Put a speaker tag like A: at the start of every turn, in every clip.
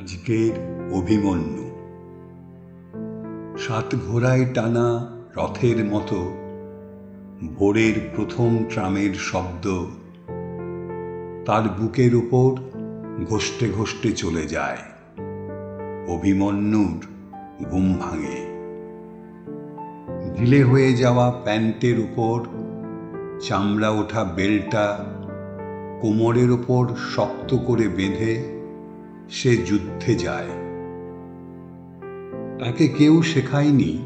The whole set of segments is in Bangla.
A: আজকের অভিমন্যু। সাত ঘোড়ায় টানা রথের মতো ভোরের প্রথম ট্রামের শব্দ তার বুকের উপর ঘষ্টে ঘষ্টে চলে যায়। অভিমন্যুর ঘুম ভাঙে। ঢিলে হয়ে যাওয়া প্যান্টের উপর চামড়া ওঠা বেলটা কোমরের ওপর শক্ত করে বেঁধে সে যুদ্ধে যায়। তাকে কেউ শেখায়নি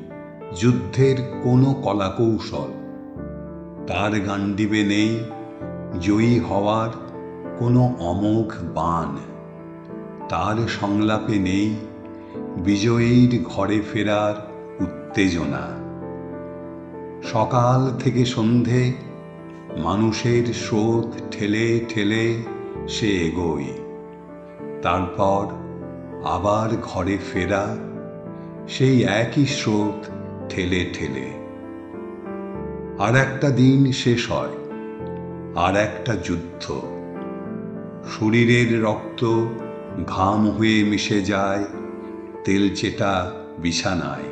A: যুদ্ধের কোনো কলাকৌশল। তার গান্ডিবে নেই জয়ী হওয়ার কোনো অমোঘ বাণ। তার সংলাপে নেই বিজয়ীর ঘরে ফেরার উত্তেজনা। সকাল থেকে সন্ধে মানুষের স্রোত ঠেলে ঠেলে সে এগোয়। তারপর আবার ঘরে ফেরা, সেই একই স্রোত ঠেলে ঠেলে। আর একটা দিন শেষ হয়, আর একটা যুদ্ধ। শরীরের রক্ত ঘাম হয়ে মিশে যায় তেলচেটা বিছানায়।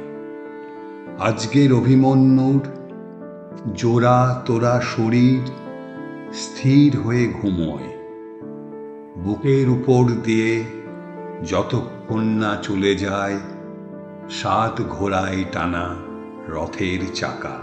A: আজকের অভিমন্যুর জোড়া তোরা শরীর স্থির হয়ে ঘুমোয়। বুকের উপর দিয়ে যতক্ষণ না চলে যায় সাত ঘোড়ায় টানা রথের চাকা।